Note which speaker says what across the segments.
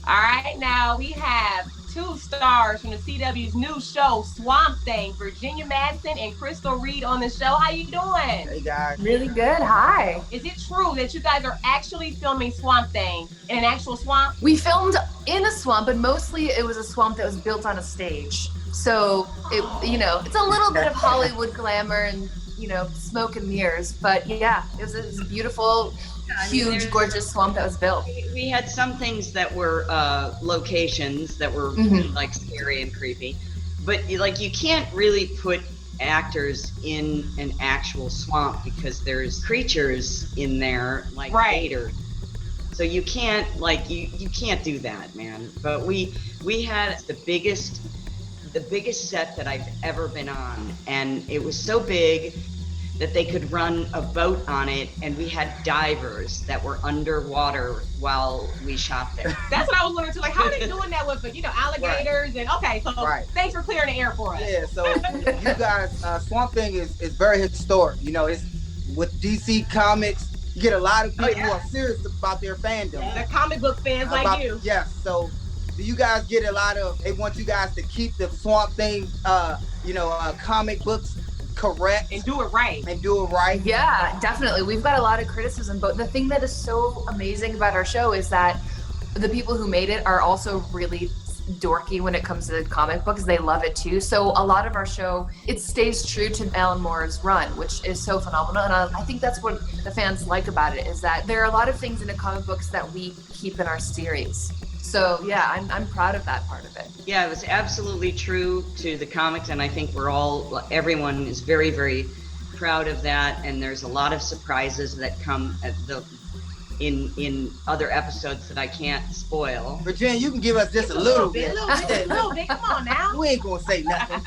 Speaker 1: All right, now we have two stars from the CW's new show, Swamp Thing, Virginia Madsen and Crystal Reed on the show. How you doing?
Speaker 2: Hey guys.
Speaker 3: Really good. Hi.
Speaker 1: Is it true that you guys are actually filming Swamp Thing in an actual swamp?
Speaker 3: We filmed in a swamp, but mostly it was a swamp that was built on a stage. So it's a little bit of Hollywood glamour and smoke and mirrors. But yeah, it was a beautiful, huge, gorgeous swamp that was built.
Speaker 4: We had some things that were locations that were like scary and creepy, but you can't really put actors in an actual swamp because there's creatures in there like gators. So you can't you can't do that, man. But we had the biggest set that I've ever been on, and it was so big that they could run a boat on it, and we had divers that were underwater while we shot there.
Speaker 1: That's what I was wondering too. Like, how are they doing that with alligators? And okay, so thanks for clearing the air for us.
Speaker 2: Yeah, so you guys, Swamp Thing is very historic. It's with DC Comics. You get a lot of people who are serious about their fandom.
Speaker 1: The comic book fans like you.
Speaker 2: Yes. So, do you guys get a lot of? They want you guys to keep the Swamp Thing, comic books correct
Speaker 1: and do it right.
Speaker 3: Yeah, definitely. We've got a lot of criticism, but the thing that is so amazing about our show is that the people who made it are also really dorky when it comes to comic books. They love it too. So a lot of our show, it stays true to Alan Moore's run, which is so phenomenal. And I think that's what the fans like about it, is that there are a lot of things in the comic books that we keep in our series. So yeah, I'm proud of that part of it.
Speaker 4: Yeah, it was absolutely true to the comics, and I think everyone is very, very proud of that. And there's a lot of surprises that come in other episodes that I can't spoil.
Speaker 2: Virginia, you can give us just a little bit.
Speaker 1: Little bit. Come on now.
Speaker 2: We ain't gonna say nothing.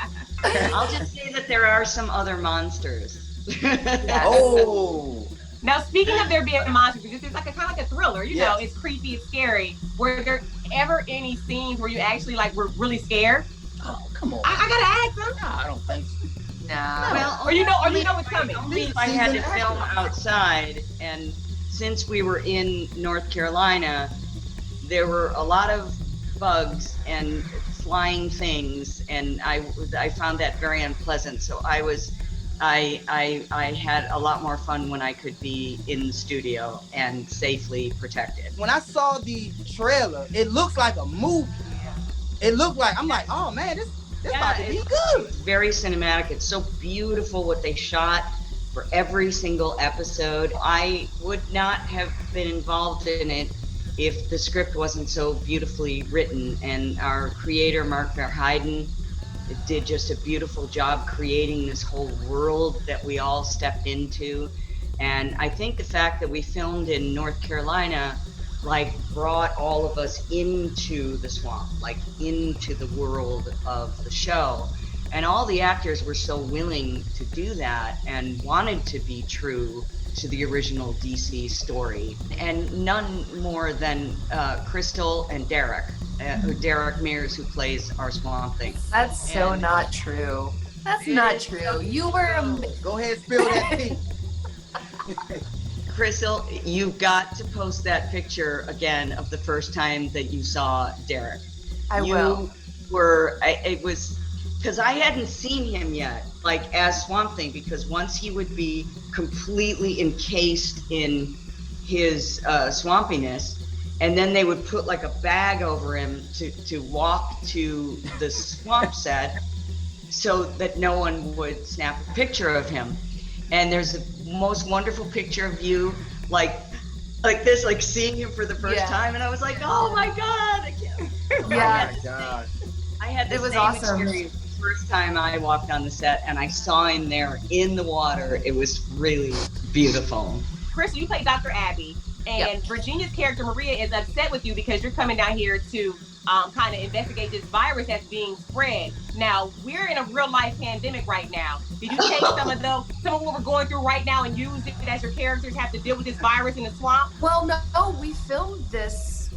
Speaker 4: I'll just say that there are some other monsters.
Speaker 2: Oh.
Speaker 1: Now, speaking of there being monsters, because it's kind of like a thriller, it's creepy, it's scary. Were there ever any scenes where you actually were really scared?
Speaker 2: Oh, come on.
Speaker 1: I gotta ask them.
Speaker 2: No, I don't think so.
Speaker 3: No.
Speaker 4: Well,
Speaker 1: or you know it's coming.
Speaker 4: Only if I had to film outside, and since we were in North Carolina, there were a lot of bugs and flying things, and I found that very unpleasant. So I had a lot more fun when I could be in the studio and safely protected.
Speaker 2: When I saw the trailer, it looks like a movie. It looked like, I'm like, oh man, this about to be good.
Speaker 4: It's very cinematic. It's so beautiful what they shot for every single episode. I would not have been involved in it if the script wasn't so beautifully written, and our creator, Mark Verheiden, did just a beautiful job creating this whole world that we all stepped into. And I think the fact that we filmed in North Carolina brought all of us into the swamp, into the world of the show. And all the actors were so willing to do that and wanted to be true to the original DC story. And none more than Crystal and Derek Mears, who plays our Swamp Thing.
Speaker 3: That's so not true. That's not true. You were
Speaker 2: Go ahead and spill that tea.
Speaker 4: Crystal, you've got to post that picture again of the first time that you saw Derek.
Speaker 3: I will.
Speaker 4: It was because I hadn't seen him yet, as Swamp Thing, because once he would be completely encased in his swampiness, and then they would put a bag over him to walk to the swamp set so that no one would snap a picture of him. And there's the most wonderful picture of you like this, seeing him for the first time, and I was like, oh my God, I can't.
Speaker 3: Yeah.
Speaker 2: Oh my God.
Speaker 4: I had the same
Speaker 3: awesome.
Speaker 4: experience the first time I walked on the set, and I saw him there in the water. It was really beautiful.
Speaker 1: Chris, you play Dr. Abby, and Virginia's character Maria is upset with you because you're coming down here to kind of investigate this virus that's being spread. Now, we're in a real life pandemic right now. Did you take some of what we're going through right now and use it as your characters have to deal with this virus in the swamp?
Speaker 3: Well, no, we filmed this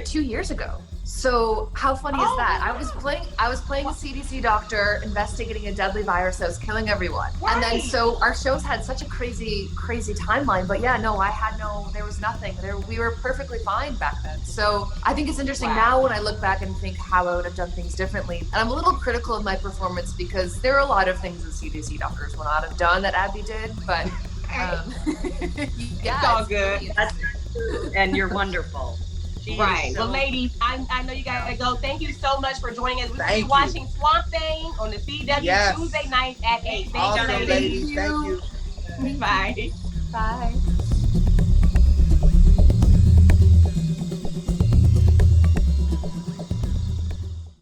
Speaker 3: 2 years ago. So how funny is that?
Speaker 1: Oh.
Speaker 3: I was playing a CDC doctor investigating a deadly virus that was killing everyone.
Speaker 1: Right.
Speaker 3: And then so our shows had such a crazy timeline. But yeah, no, there was nothing. We were perfectly fine back then. So I think it's interesting now when I look back and think how I would have done things differently. And I'm a little critical of my performance because there are a lot of things that CDC doctors would not have done that Abby did. But yeah,
Speaker 1: it's all good.
Speaker 4: That's true. And you're wonderful.
Speaker 1: Right. Well, ladies, I know you gotta go. Thank you so much for joining us. We'll be watching Swamp Thing on the CW Tuesday night at 8.
Speaker 2: Thank you, ladies. Thank you.
Speaker 1: Bye.
Speaker 3: Bye.